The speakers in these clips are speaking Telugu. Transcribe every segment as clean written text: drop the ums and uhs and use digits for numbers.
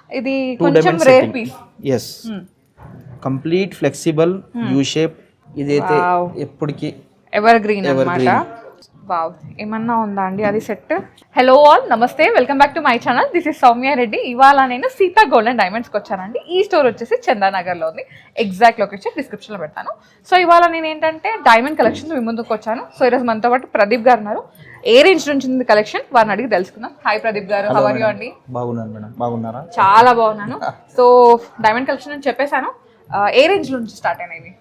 ఇది కొంచెం rare piece. Yes, complete flexible U shape. ఇదైతే ఎప్పటికీ ఎవర్ గ్రీన్ అన్నమాట. వావ్, ఏమన్నా ఉందా అండి అది సెట్? హలో ఆల్, నమస్తే, welcome back to my channel. This is Soumya Reddy. ఇవాళ నేను సీతా గోల్డ్ అండ్ డైమండ్స్కి వచ్చానండి. ఈ స్టోర్ వచ్చేసి చందానగర్లో ఉంది. ఎగ్జాక్ట్ లొకేషన్ డిస్క్రిప్షన్లో పెడతాను. సో ఇవాళ నేను ఏంటంటే డైమండ్ కలెక్షన్ మీ ముందుకు వచ్చాను. సో ఈరోజు మనతో పాటు ప్రదీప్ గారు ఉన్నారు. ఏ రేంజ్ నుంచి ఉంది కలెక్షన్ వారిని అడిగి తెలుసుకుందాం. హాయ్ ప్రదీప్ గారు, హౌ ఆర్ యు అండి? బాగున్నాను మేడం, బాగున్నారా? చాలా బాగున్నాను. సో డైమండ్ కలెక్షన్ అని చెప్పేశాను. ఏ రేంజ్ నుంచి స్టార్ట్ అయినవి?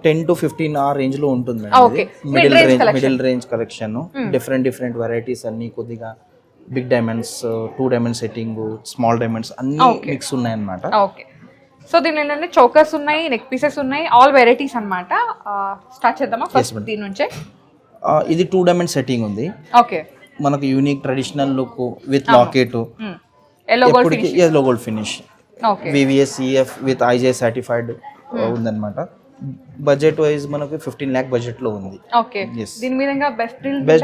10 to 15 ఆ రేంజ్ లో ఉంటుంది. Middle range collection, different varieties అన్ని, కొద్దిగా big diamonds, 2 diamond setting, small diamonds అన్ని మిక్స్ ఉన్నాయి అన్నమాట. ఓకే, సో దీని ఏంటంటే చోకర్స్ ఉన్నాయి, నెక్ పీసెస్ ఉన్నాయి, ఆల్ వెరైటీస్ అన్నమాట. స్టార్ట్ చేద్దామా ఫస్ట్ దీని నుంచే? ఇది 2 డైమండ్ సెట్టింగ్ ఉంది. ఓకే, మనకు unique traditional look with locket, yellow gold finish, VVS CF with IJ certified ఉందన్నమాట. బడ్జెట్ వైజ్ మనకు 15 lakh బడ్జెట్ లో ఉంది. ఓకే, దీని మీద బెస్ట్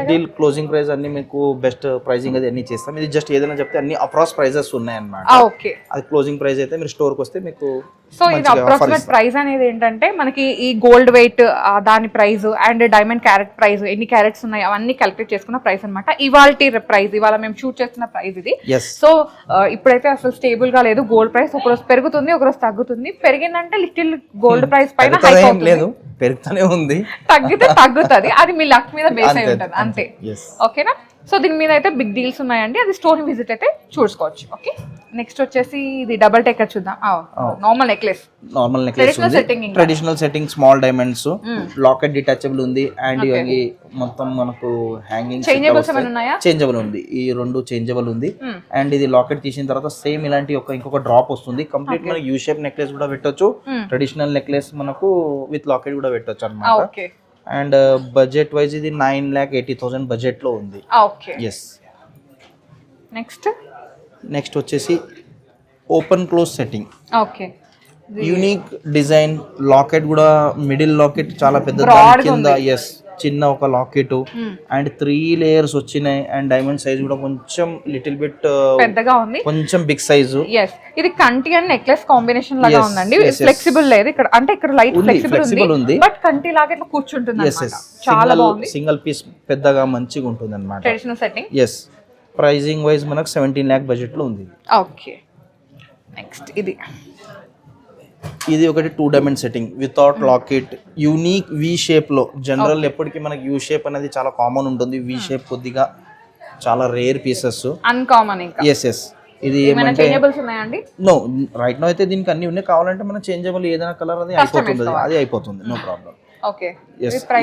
డీల్, క్లోజింగ్ ప్రైస్ అన్ని మీకు బెస్ట్ ప్రైసింగ్ అది అన్ని చేస్తాం. ఇది జస్ట్ ఏదైనా చెప్తే అన్ని అప్రాక్స్ ప్రైజెస్ ఉన్నాయి అన్నమాట. ఓకే, అది క్లోజింగ్ ప్రైస్ అయితే మీరు స్టోర్ కి వస్తే మీకు. సో ఇది అప్రాక్సిమేట్ ప్రైస్ అనేది ఏంటంటే మనకి ఈ గోల్డ్ వెయిట్ దాని price and diamond carrot price, ఎన్ని క్యారెట్స్ ఉన్నాయి అవన్నీ క్యాలిక్యులేట్ చేసుకున్న ప్రైస్ అన్నమాట. ఇవాల్టి ప్రైస్, ఇవాళ మేము షూట్ చేస్తున్న ప్రైస్ ఇది. సో ఇప్పుడైతే అసలు స్టేబుల్ గా లేదు గోల్డ్ ప్రైస్. ఒకరోజు పెరుగుతుంది, ఒకరోజు తగ్గుతుంది. పెరిగిందంటే లిటిల్ గోల్డ్ ప్రైస్ పైన హైక్ అవుతుంది, లేదు పెరుగుతూనే ఉంది. తగ్గితే తగ్గుతుంది, అది మీ లక్ మీద బేస్ అయి ఉంటుంది అంతే. ఓకేనా? సో దీని మీద అయితే బిగ్ డీల్స్ ఉన్నాయండి. అది స్టోర్ విజిట్ అయితే చూసుకోవచ్చు. ఓకే, నెక్స్ట్ వచ్చేసి ఇది డబుల్ టెక్కర్ చూద్దాం. Normal necklace traditional setting, small diamonds, locket detachable ఉంది. అండ్ ఇవి మొత్తం మనకు హ్యాంగింగ్ చేంజబుల్ ఉంది. ఈ 2 చేంజబుల్ ఉంది. అండ్ ఇది లాకెట్ తీసిన తర్వాత సేమ్ ఇలాంటి ఇంకొక డ్రాప్ వస్తుంది. కంప్లీట్ మనకి యూ షేప్ నెక్లెస్ కూడా పెట్టొచ్చు, ట్రెడిషనల్ నెక్లెస్ మనకు విత్ లాకెట్ కూడా పెట్టొచ్చు అన్నమాట. అండ్ బడ్జెట్ వైజ్ ఇది 9,80,000 బడ్జెట్ లో ఉంది. ఎస్, నెక్స్ట్ వచ్చేసి open close setting. Okay, unique design, locket కూడా మిడిల్ లాకెట్ చాలా పెద్ద కింద. ఎస్, చిన్న ఒక లాకెట్ అండ్ 3 లేయర్స్ వచ్చినాయి. అండ్ డైమండ్ సైజ్ కూడా కొంచెం లిటిల్ బిట్ పెద్దగా ఉంది, కొంచెం బిగ్ సైజు. ఇది కంటి అండ్ నెక్లెస్ కాంబినేషన్ లాగా ఉందండి. ఫ్లెక్సిబుల్ లేదు ఇక్కడ, అంటే ఇక్కడ లైట్ ఫ్లెక్సిబుల్ ఉంది, బట్ కంటి లాగా ఇట్లా కూర్చుంటుంది అన్నమాట. చాలా బాగుంది. సింగిల్ పీస్ పెద్దగా మంచిగా ఉంటుంది అన్నమాట. Traditional setting. Yes, pricing wise మనకు 17 lakh బడ్జెట్ లో ఉంది. ఓకే, నెక్స్ట్ ఇది ఒకటి 2 diamond setting without locket, unique V shape లో. జనరల్ ఎప్పటికీ మనకి యూ షేప్ అనేది చాలా కామన్ ఉంటుంది. వి షేప్ కొద్దిగా చాలా రేర్ పీసెస్, అన్కామన్. ఇంకా ఎస్, ఇది ఏమంటే ఉన్నాయండి? నో, రైట్ నో అయితే దీనికి అన్ని ఉన్నాయి. కావాలంటే మనం చేంజబుల్ ఏదైనా కలర్ అది అయిపోతుంది, నో ప్రాబ్లం. ఓకే,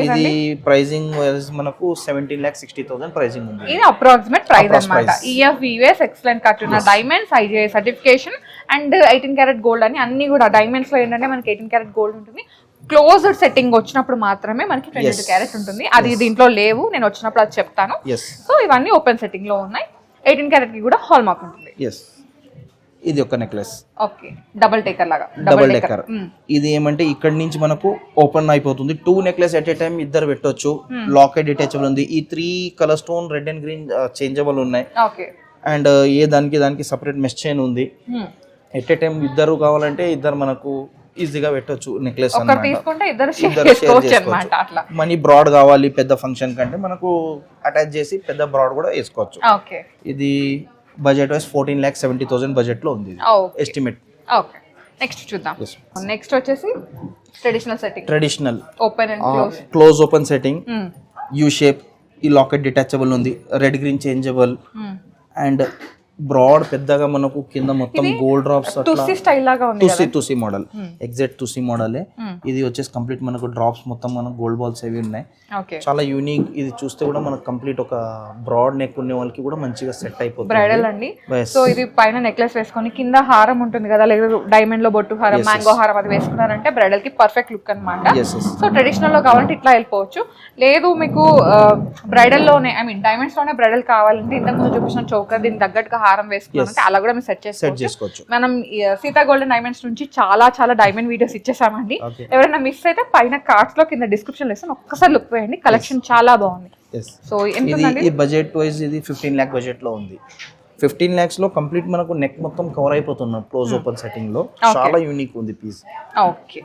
ఇది ప్రైజింగ్ మనకు 17,60,000 ప్రైజింగ్ ఉంది. ఇది అప్రాక్సిమేట్ ప్రైస్ అన్నమాట. EF VVS ఎక్సలెంట్ కట్ ఉన్న diamonds, IJ certification and 18 carat gold అని అన్ని కూడా. డైమండ్స్ లో ఏంటంటే మనకి 18 క్యారెట్ గోల్డ్ ఉంటుంది. క్లోజ్డ్ సెట్టింగ్ వచ్చినప్పుడు మాత్రమే మనకి 22 క్యారెట్ ఉంటుంది. అది దీంట్లో లేవు, నేను వచ్చినప్పుడు అది చెప్తాను. సో ఇవన్నీ ఓపెన్ సెట్టింగ్ లో ఉన్నాయి. 18 క్యారెట్ కి కూడా హాల్ మార్క్ ఉంటుంది. ఇది ఒక నెక్లెస్. ఓకే, డబుల్ టెక్కర్ లాగా. డబుల్ టెక్కర్ ఇది ఏమంటే ఇక్కడ నుంచి మనకు ఓపెన్ అయిపోతుంది. 2 నెక్లెస్ ఎట్ ఏ టైం ఇద్దరు పెట్టొచ్చు. లాకెట్ డిటాచబుల్ ఉంది. ఈ 3 colour stone, red and green changeable ఉన్నాయి. ఓకే, అండ్ ఏ దానికి సపరేట్ మెష్ చైన్ ఉంది. ఎట్ ఏ టైం ఇద్దరు కావాలంటే ఇద్దరు మనకు ఈజీగా పెట్టొచ్చు నెక్లెస్ అన్నమాట. మనీ బ్రాడ్ కావాలి పెద్ద ఫంక్షన్ కంటే మనకు అటాచ్ చేసి పెద్ద బ్రాడ్ కూడా వేసుకోవచ్చు. ఇది బడ్జెట్ వైస్ 14,70,000 బడ్జెట్ లో ఉంది ఎస్టిమేట్. ఓకే, నెక్స్ట్ చూద్దాం. నెక్స్ట్ వచ్చేసి traditional setting. Traditional open and close open setting, U shape. ఈ లాకెట్ డిటాచబుల్ ఉంది, red green changeable and broad పెద్దగా మనకు కింద మొత్తం గోల్డ్ డ్రాప్స్. తుసి మోడల్, ఎగ్జాక్ట్ తుసి మోడలే. ఇది వచ్చేసి కంప్లీట్ మనకు డ్రాప్స్ మొత్తం మనకు గోల్డ్ బాల్స్ అవి ఉన్నాయి. చాలా యూనిక్. ఇది చూస్తే కూడా మనకు కంప్లీట్ ఒక బ్రాడ్ నెక్ ఉన్న వాళ్ళకి కూడా మంచిగా సెట్ అయిపోతుంది. బ్రైడల్ అండి. సో ఇది పైన నెక్లెస్ వేసుకొని కింద హారం ఉంటుంది కదా, లేదా డైమండ్ లో బొట్టు హారం, మ్యాంగో హారం అది వేసుకున్నారంటే బ్రైడల్ కి పర్ఫెక్ట్ లుక్ అన్నమాట. సో ట్రెడిషనల్ లో కావాలంటే ఇట్లా వెళ్ళిపోవచ్చు. లేదు మీకు బ్రైడల్ లోనే, ఐ మీన్ డైమండ్స్ లోనే బ్రైడల్ కావాలంటే ఇంతకు ముందు చూపించిన చోకర్ దీనికి తగ్గట్టుగా హారం వేసుకున్నామంటే అలా కూడా మీరు సెట్ చేసుకోవచ్చు. మనం సీతా గోల్డెన్ డైమండ్స్ నుంచి చాలా డైమండ్ వీడియోస్ ఇచ్చేసామండి. ఎవరైనా మిస్ అయితే పైన కార్డ్స్ లో కింద డిస్క్రిప్షన్ లో ఇస్తాను, ఒక్కసారి లుక్ వేయండి. కలెక్షన్ చాలా బాగుంది. సో ఈ బడ్జెట్ వైజ్ ఇది 15 lakh బడ్జెట్ లో ఉంది. 15 lakhs లో కంప్లీట్ మనకు నెక్ మొత్తం కవర్ అయిపోతుంది క్లోజ్ ఓపెన్ సెట్టింగ్ లో. చాలా యూనిక్ ఉంది పీస్. ఓకే,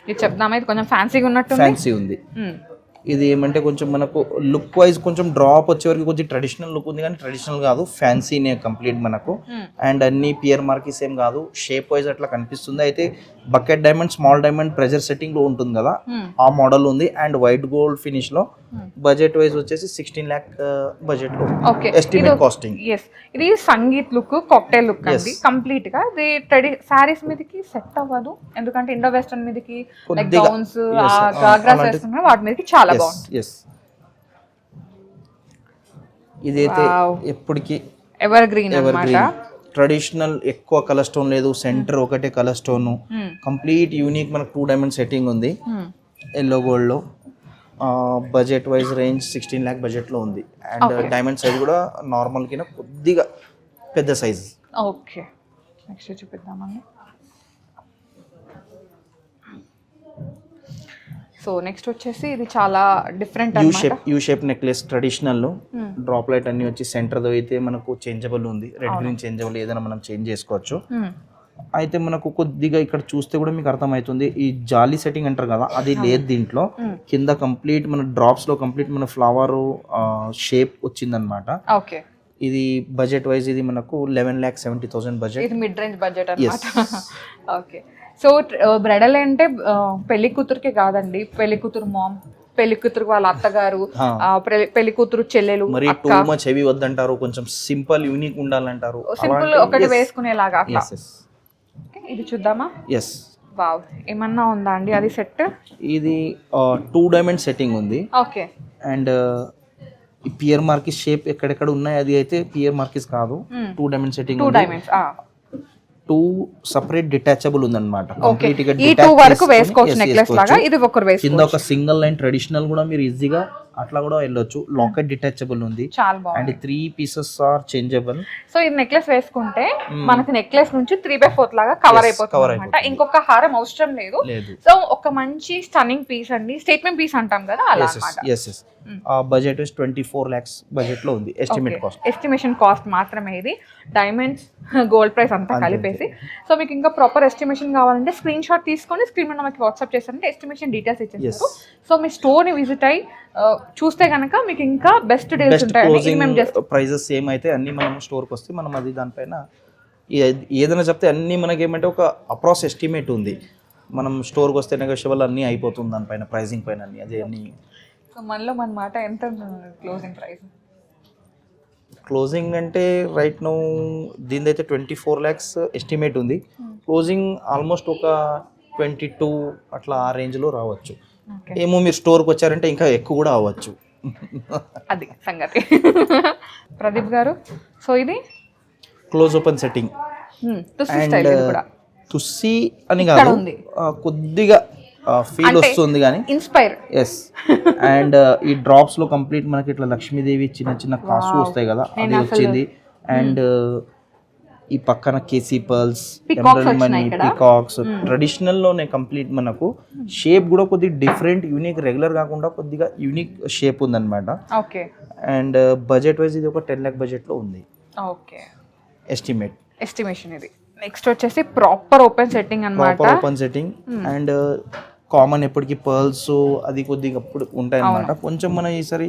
ఇది చెప్దామా, ఇది కొంచెం ఫ్యాన్సీగా ఉన్నట్టు ఫ్యాన్సీ ఉంది. ఇది ఏమంటే కొంచెం మనకు లుక్ వైజ్ కొంచెం డ్రాప్ వచ్చే వరకు కొంచెం ట్రెడిషనల్ లుక్ ఉంది, కానీ ట్రెడిషనల్ కాదు, ఫ్యాన్సీనే కంప్లీట్ మనకు. అండ్ అన్ని పియర్ మార్కీస్ ఏం కాదు, షేప్ వైజ్ అట్లా కనిపిస్తుంది. అయితే bucket diamond, small diamond pressure setting లో ఉంటుంది కదా, ఆ మోడల్ ఉంది. అండ్ వైట్ గోల్డ్ ఫినిష్ లో బడ్జెట్ వైజ్ వచ్చేసి 16 lakh బడ్జెట్ లో ఎస్టిమేట్ కాస్టింగ్. ఇది సంగీత్ లుక్, కాక్టైల్ లుక్ అండి కంప్లీట్ గా. ఇది సారీస్ మీదకి సెట్ అవ్వదు, ఎందుకంటే ఇండో వెస్టర్న్ మీదకి లైక్ గౌన్స్, గాగ్రాస్ వేసుకున్నా వాటి మీదకి చాలా బాగుంది. ఇదైతే ఎప్పటికీ ఎవర్ గ్రీన్ అన్నమాట. ట్రెడిషనల్, ఎక్కువ కలర్ స్టోన్ లేదు, సెంటర్ ఒకటే కలర్ స్టోన్, కంప్లీట్ యూనిక్. మనకు 2 diamond సెట్టింగ్ ఉంది ఎల్లో గోల్డ్ లో. Budget wise range 16 lakh budget లో ఉంది. అండ్ డైమండ్ సైజ్ కూడా నార్మల్ కింద కొద్దిగా పెద్ద సైజ్. ఓకే, నెక్స్ట్ చూపిద్దామండి. సో నెక్స్ట్ వచ్చేసి ఇది చాలా different U shape necklace, traditional drop light అన్ని వచ్చి సెంటర్ దో అయితే మనకు చేంజబుల్ ఉంది. రెడ్ గ్రీన్ చేంజబుల్, ఏదైనా మనం చేంజ్ చేసుకోవచ్చు. అయితే మనకు కొద్దిగా ఇక్కడ చూస్తే కూడా మీకు అర్థమవుతుంది, ఈ జాలీ సెట్టింగ్ అంటారు కదా, అది లేదు దీంట్లో. కింద కంప్లీట్ మన డ్రాప్స్ లో కంప్లీట్ మన ఫ్లవర్ షేప్ వచ్చిందనమాట. ఓకే, ఇది బడ్జెట్ వైజ్ ఇది మనకు 11,70,000 బడ్జెట్. ఇది మిడ్ రేంజ్ బడ్జెట్ అన్నమాట. ఓకే, సో బ్రైడల్ అంటే పెళ్లి కూతురుకే కాదండి, పెళ్లి కూతురు మామ్, పెళ్లి కూతురు వాళ్ళ అత్తగారు, పెళ్లి కూతురు చెల్లెలు, మరి టూ మచ్ హెవీ వద్దంటారు, కొంచెం సింపుల్ యూనిక్ ఉండాలంటారు, సింపుల్ ఒకటి వేసుకునేలాగా అట్లా. ఇది చూద్దామా? ఎస్. వావ్, ఏమన్నా ఉందా అండి అది సెట్? ఇది 2 diamond సెట్టింగ్ ఉంది. ఓకే, అండ్ ఈ పియర్ మార్కిస్ షేప్ ఎక్కడెక్కడ ఉన్నాయి, అది అయితే పియర్ మార్కిస్ కాదు, 2 diamond setting. 2 diamonds, 2 separate detachable ఉందన్నమాట. కంప్లీట్ గా ఈ 2 వరకు వేసుకోవచ్చు నెక్లెస్ లాగా. ఇది ఒకరు వేసుకోవచ్చు. కింద ఒక సింగిల్ లైన్ ట్రెడిషనల్ కూడా మీరు ఈజీగా అట్లా కూడా వెళ్ళొచ్చు. లాకెట్ డిటాచబుల్ ఉంది. చాలా బాగుంది. And 3 pieces are changeable. So ఈ నెక్లెస్ వేసుకుంటే మనకి నెక్లెస్ నుంచి 3/4 లాగా కవర్ అయిపోతుంది అన్నమాట. ఇంకొక హారం అవసరం లేదు. సో ఒక మంచి స్టన్నింగ్ పీస్ అండి, స్టేట్మెంట్ పీస్ అంటాం కదా అలా అన్నమాట. బడ్జెట్ 24 lakhs బడ్జెట్ లో ఉంది. ఎస్టిమేషన్ కాస్ట్ మాత్రమే ఇది, డైమండ్స్ గోల్డ్ ప్రైస్ అంతా కలిపేసి. సో మీకు ఇంకా ప్రాపర్ ఎస్టిమేషన్ కావాలంటే స్క్రీన్ షాట్ తీసుకొని స్క్రీన్ మీద మనకి వాట్సాప్ చేస్తారంటే ఎస్టిమేషన్ డీటెయిల్స్ ఇచ్చేస్తారు. సో మీ స్టోర్ ని విజిట్ అయ్యి చూస్తే కనుక మీకు ఇంకా బెస్ట్ డీల్స్ ఉంటాయి. ప్రైజెస్ సేమ్ అయితే అన్ని మనం స్టోర్కి వస్తే మనం అది దానిపైన ఏదైనా చెప్తే అన్ని మనకి ఏమంటే ఒక అప్రాక్స్ ఎస్టిమేట్ ఉంది. మనం స్టోర్కి వస్తే నెగోషియబుల్ అన్నీ అయిపోతుంది దానిపైన, ప్రైజింగ్ పైన అన్ని అదే అన్ని. సో మనలో మన మాట ఎంత క్లోజింగ్ ప్రైస్? క్లోజింగ్ అంటే రైట్ నౌ దీనిదైతే 24 lakhs ఎస్టిమేట్ ఉంది. క్లోజింగ్ ఆల్మోస్ట్ ఒక 22 అట్లా ఆ రేంజ్లో రావచ్చు. ఏమో మీరు స్టోర్కి వచ్చారంటే ఇంకా ఎక్కువ కూడా అవ్వచ్చు. అది సంగతి. ప్రదీప్ గారు, సో ఇది క్లోజ్ ఓపెన్ సెట్టింగ్. తుస్సి అని కాదు, కొద్దిగా ఫీల్ వస్తుంది కానీ ఇన్స్పైర్. ఎస్. అండ్ ఈ డ్రాప్స్ లో కంప్లీట్ మనకి ఇట్లా లక్ష్మీదేవి చిన్న చిన్న కాసు వస్తాయి కదా, అది వచ్చింది. అండ్ ఈ పక్కన కేసీ పర్ల్స్, ఎమరల్డ్ మనీ, పీకాక్స్, ట్రెడిషనల్ లోనే కంప్లీట్ మనకు షేప్ కూడా కొద్దిగా డిఫరెంట్, యూనిక్, రెగ్యులర్ కాకుండా కొద్దిగా యూనిక్ షేప్ ఉందన్నమాట. ఓకే. అండ్ బడ్జెట్ వైజ్ ఇది ఒక 10 lakh బడ్జెట్ లో ఉంది. ఓకే, ఎస్టిమేషన్ ఇది. నెక్స్ట్ వచ్చేసి ప్రాపర్ ఓపెన్ సెట్టింగ్ అన్నమాట. Proper open setting and common ఎప్పటికీ పర్ల్స్ అది కొద్దిగా అప్పుడు ఉంటాయి అన్నమాట. కొంచెం మనం ఈసారి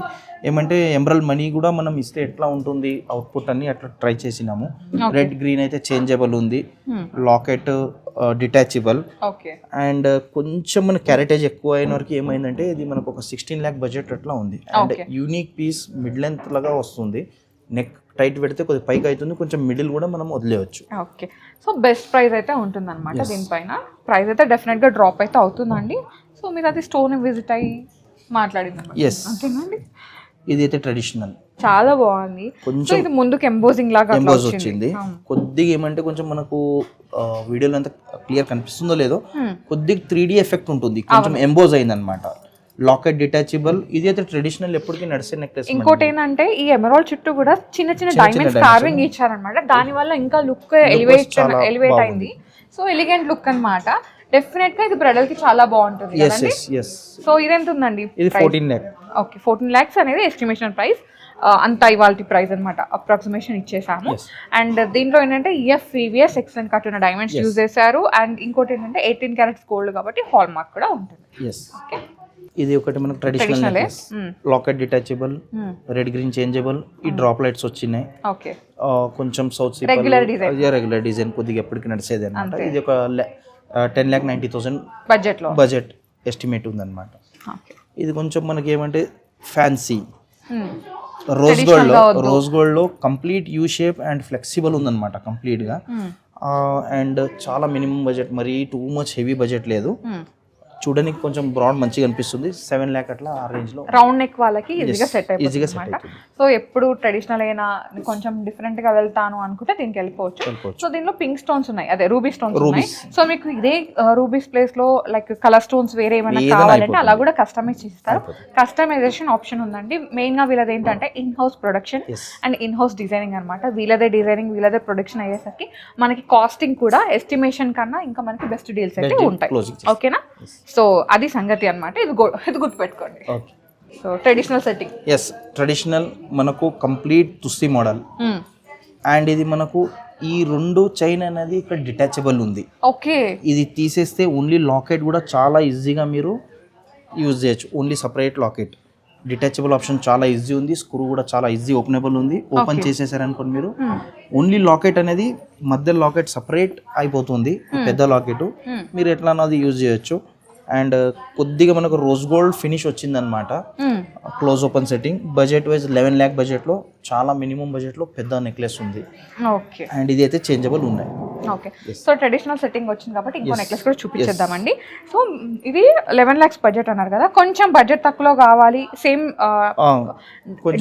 ఏమంటే ఎమరల్డ్ మనీ కూడా మనం ఇస్తే ఎట్లా ఉంటుంది అవుట్పుట్ అని అట్లా ట్రై చేసినాము. రెడ్ గ్రీన్ అయితే చేంజబుల్ ఉంది, లాకెట్ డిటాచబుల్. అండ్ కొంచెం మన క్యారెటేజ్ ఎక్కువ అయిన వరకు ఏమైందంటే ఇది మనకు ఒక 16 lakh బడ్జెట్ అట్లా ఉంది. And unique piece mid length లాగా వస్తుంది. నెక్ టైట్ పెడితే కొద్దిగా పైకి అవుతుంది, కొంచెం మిడిల్ కూడా మనం వదిలేయచ్చు. ఓకే, సో బెస్ట్ ప్రైస్ అయితే ఉంటుంది అనమాట. దీనిపైన ప్రైస్ అయితే డెఫినెట్గా డ్రాప్ అయితే అవుతుందండి. సో మీరు అది స్టోర్ని విజిట్ అయ్యి మాట్లాడింది అంతేనండి. ఇది అయితే ట్రెడిషనల్ చాలా బాగుంది. కొంచెం ఇది ముందుకు ఎంబోజింగ్ లాగా వచ్చింది. కొద్దిగా ఏమంటే కొంచెం మనకు వీడియోలో అంత క్లియర్ కనిపిస్తుందో లేదో, కొద్దిగా 3D ఎఫెక్ట్ ఉంటుంది, కొంచెం ఎంబోజ్ అయింది అనమాట. లాకెట్ డిటాచబుల్, ఇది అయితే ట్రెడిషనల్ ఎప్పటికీ నడిచే నెక్లెస్. ఇంకోటి ఏంటంటే ఈ ఎమరాల్డ్ చుట్టూ కూడా చిన్న చిన్న డైమండ్స్ కార్వింగ్ ఇచ్చారనమాట. దాని వల్ల ఇంకా లుక్ ఎలివేట్ అయింది. సో ఎలిగెంట్ లుక్ అన్నమాట. డెఫినెట్ గా ఇది బ్రైడల్ కి చాలా బాగుంటుంది కదండి. సో ఇది ఎంత ఉందండి? ఇది 14 lakhs. ఓకే, 14 lakhs అనేది ఎస్టిమేషన్ ప్రైస్. అంత ఇవాల్టి ప్రైస్ అనమాట, అప్రాక్సిమేషన్ ఇచ్చేసాము. అండ్ దీంట్లో ఏంటంటే EF ఎక్సలెంట్ కట్ ఉన్న డైమండ్స్ యూజ్ చేశారు. అండ్ ఇంకోటి ఏంటంటే 18 క్యారెట్స్ గోల్డ్ కాబట్టి హాల్ మార్క్ కూడా ఉంటుంది. ఓకే, ఇది ఒకటి మనకు traditional locket detachable, red green changeable. ఈ డ్రాప్ లైట్స్ వచ్చినాయి. ఓకే, కొంచెం సౌత్ రెగ్యులర్ డిజైన్ కొద్దిగా ఎప్పటికి నడిచేది అనమాట. ఇది ఒక 10,90,000 బడ్జెట్ ఎస్టిమేట్ ఉందన్నమాట. ఇది కొంచెం మనకి ఏమంటే ఫ్యాన్సీ రోజ్ గోల్డ్ లో complete U shape and flexible ఉందన్నమాట కంప్లీట్ గా. అండ్ చాలా మినిమం బడ్జెట్, మరి టూ మచ్ హెవీ బడ్జెట్ లేదు. చూడడానికి కొంచెం బ్రాడ్ మంచిగా అనిపిస్తుంది. 7 lakh అట్లా ఆ రేంజ్ లో రౌండ్ నెక్ వాళ్ళకి ఈజీగా సెట్ అయిపోతుంది. సో ఎప్పుడు ట్రెడిషనల్ అయినా కొంచెం డిఫరెంట్ గా వెళ్తాను అనుకుంటే దీనికి వెళ్ళిపోవచ్చు. సో దీనిలో పింక్ స్టోన్స్ ఉన్నాయి, అదే రూబీ స్టోన్స్ ఉన్నాయి. సో మీకు ఇదే రూబీస్ ప్లేస్ లో లైక్ కలర్ స్టోన్స్ వేరే ఏమైనా కావాలంటే అలా కూడా కస్టమైజ్ చేస్తారు. కస్టమైజేషన్ ఆప్షన్ ఉందండి. మెయిన్ గా వీళ్ళది ఏంటంటే in house production and in house designing అనమాట. వీళ్ళదే డిజైనింగ్ వీళ్ళదే ప్రొడక్షన్ అయ్యేసరికి మనకి కాస్టింగ్ కూడా ఎస్టిమేషన్ కన్నా ఇంకా మనకి బెస్ట్ డీల్స్ అయితే ఉంటాయి. ఓకేనా, సో అది సంగతి అన్నమాట. ఇది గుర్తుపెట్టుకోండి. So traditional setting, yes traditional మనకు కంప్లీట్ తుస్సి మోడల్. అండ్ ఇది మనకు ఈ రెండు చైన్ అనేది ఇక్కడ డిటాచబుల్ ఉంది. ఓకే, ఇది తీసేస్తే ఓన్లీ లాకెట్ కూడా చాలా ఈజీగా మీరు యూజ్ చేయొచ్చు. Only separate locket, detachable option చాలా ఈజీ ఉంది. స్క్రూ కూడా చాలా ఈజీ ఓపెనబుల్ ఉంది. ఓపెన్ చేసేసారనుకోండి మీరు, ఓన్లీ లాకెట్ అనేది మధ్య లాకెట్ సపరేట్ అయిపోతుంది. పెద్ద లాకెట్ మీరు ఎట్లా అది యూజ్ చేయొచ్చు. అండ్ కొద్దిగా మనకు రోజ్ గోల్డ్ ఫినిష్ వచ్చిందనమాట. Close open setting, budget wise 11 lakh budget లో చాలా మినిమం బడ్జెట్ లో పెద్ద నెక్లెస్ ఉంది. ఓకే, అండ్ ఇది అయితే చేంజబుల్ ఉన్నాయి. ఓకే, సో ట్రెడిషనల్ సెట్టింగ్ వచ్చింది కాబట్టి ఇంకో నెక్లెస్ కూడా చూపించేద్దామండి. సో ఇది 11 lakhs బడ్జెట్ అన్నారు కదా, కొంచెం బడ్జెట్ తక్కువలో కావాలి, సేమ్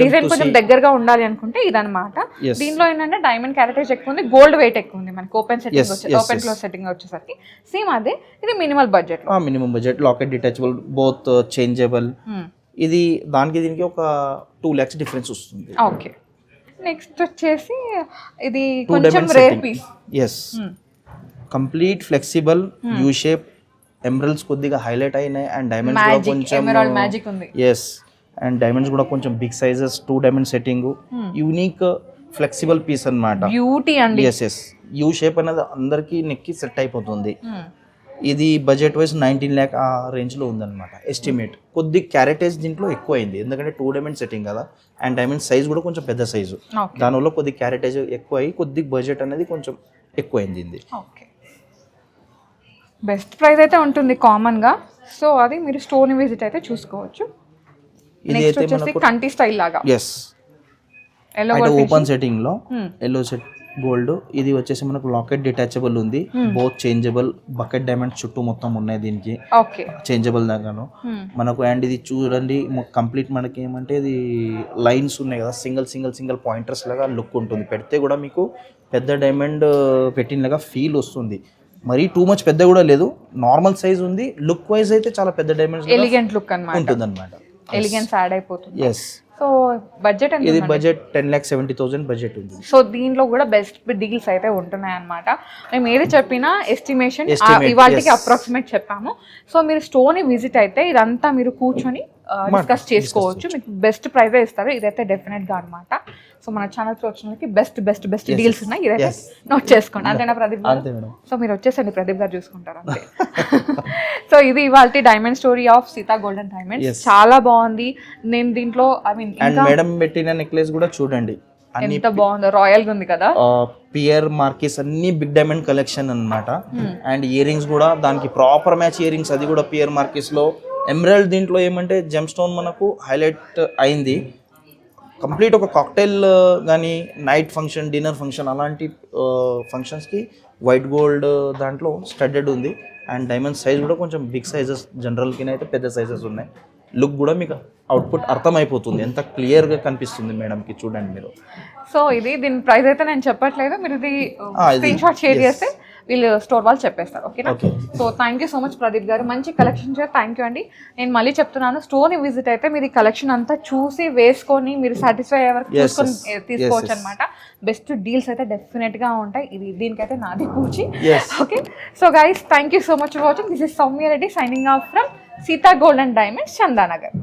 డిజైన్ కొంచెం దగ్గరగా ఉండాలి అనుకుంటే ఇదన్నమాట. దీనిలో ఏంటంటే డైమండ్ క్యారెటేజ్ ఎక్కువ ఉంది, గోల్డ్ వెయిట్ ఎక్కువ ఉంది. మనకి open setting open close setting వచ్చేసరికి సేమ్ అదే. ఇది minimal budget, minimum budget, locket detachable, both changeable. ఇది దానికి దీనికి ఒక 2 lakhs డిఫరెన్స్ వస్తుంది. ఓకే, నెక్స్ట్ వచ్చేసి ఇది కొంచెం rare piece. Yes, complete flexible U shape, emeralds కొద్దిగా హైలైట్ అయినాయి. అండ్ డైమండ్స్ కూడా కొంచెం ఎమరాల్డ్ మ్యాజిక్ ఉంది. ఎస్, అండ్ డైమండ్స్ కూడా కొంచెం big sizes, 2 diamond setting, unique flexible piece అన్నమాట. బ్యూటీ అండి. ఎస్ ఎస్, యూ షేప్ అనేది అందరికి నెక్కి సెట్ అయిపోతుంది. ఇది బడ్జెట్ వైజ్ 19 lakh ఆ రేంజ్లో ఉందన్నమాట ఎస్టిమేట్. కొద్ది క్యారెటేజ్ దీంట్లో ఎక్కువ అయింది, ఎందుకంటే 2 diamond సెట్టింగ్ కదా. అండ్ డైమండ్ సైజ్ కూడా కొంచెం పెద్ద సైజు, దానివల్ల కొద్ది క్యారెటేజ్ ఎక్కువ అయ్యి కొద్ది బడ్జెట్ అనేది కొంచెం ఎక్కువ అయింది. ఓకే, బెస్ట్ ప్రైస్ అయితే ఉంటుంది కామన్గా. సో అది మీరు స్టోన్ విజిట్ అయితే చూసుకోవచ్చు. ఇది అయితే మనకు కంటి స్టైల్ లాగా. ఎస్, అంటే ఓపెన్ సెట్టింగ్లో ఎల్లో సెట్ గోల్డ్. ఇది వచ్చేసి మనకు లాకెట్ డిటాచబుల్ ఉంది, బోత్ చేంజబుల్. బకెట్ డైమండ్స్ చుట్టూ మొత్తం ఉన్నాయి దీనికి, చేంజబుల్ దాకాను మనకు. అండ్ ఇది చూడండి కంప్లీట్ మనకి ఏమంటే ఇది లైన్స్ ఉన్నాయి కదా, సింగిల్ పాయింటర్స్ లాగా లుక్ ఉంటుంది. పెడితే కూడా మీకు పెద్ద డైమండ్ పెట్టినలాగా ఫీల్ వస్తుంది. మరీ టూ మచ్ పెద్ద కూడా లేదు, నార్మల్ సైజ్ ఉంది. లుక్ వైజ్ అయితే చాలా పెద్ద డైమండ్స్ ఎలిగెంట్ లుక్ ఉంటుంది అన్నమాట, ఎలిగెన్స్ యాడ్ అయిపోతుంది. ఎస్, సో బడ్జెట్ ఇది బడ్జెట్ 10,70,000 బడ్జెట్ ఉంది. సో దీంట్లో కూడా బెస్ట్ డీల్స్ అయితే ఉంటున్నాయి అన్నమాట. మేము ఏది చెప్పినా ఎస్టిమేషన్ ఇవాళకి అప్రాక్సిమేట్ చెప్పాము. సో మీరు స్టోర్ని విజిట్ అయితే ఇదంతా మీరు కూర్చొని డిస్కస్ చేసుకోవచ్చు. మీకు బెస్ట్ ప్రైస్ ఇస్తారు, ఇదైతే డెఫినెట్ గా అనమాట. సో మన ఛానల్స్ వచ్చినకి బెస్ట్ డీల్స్ ఉన్నాయి, ఇదైతే నోట్ చేసుకోండి. అంతేనా ప్రదీప్? సో మీరు వచ్చేసండి, ప్రదీప్ గారు చూసుకుంటారు అంతే. సో ఇది ఇవాళ diamond story of Sita golden diamonds. చాలా బాగుంది. నేను దీంట్లో ఐ మీన్ మేడం పెట్టిన నెక్లెస్ కూడా చూడండి ఎంత బాగుందో, రాయల్ గా ఉంది కదా. పియర్ మార్కిస్ అన్ని బిగ్ డైమండ్ కలెక్షన్ అన్నమాట. అండ్ ఇయర్ రింగ్స్ కూడా దానికి ప్రాపర్ మ్యాచ్ ఇయర్ రింగ్స్, అది కూడా పియర్ మార్కిస్ లో. ఎమరాల్డ్ దీంట్లో ఏమంటే జెమ్ స్టోన్ మనకు హైలైట్ అయింది. కంప్లీట్ ఒక కాక్టైల్ కానీ నైట్ ఫంక్షన్, డిన్నర్ ఫంక్షన్ అలాంటి ఫంక్షన్స్కి వైట్ గోల్డ్ దాంట్లో స్టడ్డెడ్ ఉంది. అండ్ డైమండ్ సైజ్ కూడా కొంచెం బిగ్ సైజెస్, జనరల్కి అయితే పెద్ద సైజెస్ ఉన్నాయి. లుక్ కూడా మీకు అవుట్పుట్ అర్థమైపోతుంది, ఎంత క్లియర్గా కనిపిస్తుంది మేడంకి, చూడండి మీరు. సో ఇది దీని ప్రైస్ అయితే నేను చెప్పట్లేదు, మీరు ఇది స్క్రీన్ షాట్ షేర్ చేస్తే వీళ్ళు స్టోర్ వాళ్ళు చెప్పేస్తారు. ఓకేనా? So thank you so much Pradeep గారు, మంచి కలెక్షన్ చేయాలి. థ్యాంక్ యూ అండి. నేను మళ్ళీ చెప్తున్నాను, స్టోర్ని విజిట్ అయితే మీరు ఈ కలెక్షన్ అంతా చూసి వేసుకొని మీరు సాటిస్ఫై అయ్యే వరకు చూసుకొని తీసుకోవచ్చు అనమాట. బెస్ట్ డీల్స్ అయితే డెఫినెట్గా ఉంటాయి. ఇది దీనికైతే నాది పూచి. Okay, so guys thank you so much for watching. This is Soumya Reddy signing off from Sita golden diamonds, Chandanagar.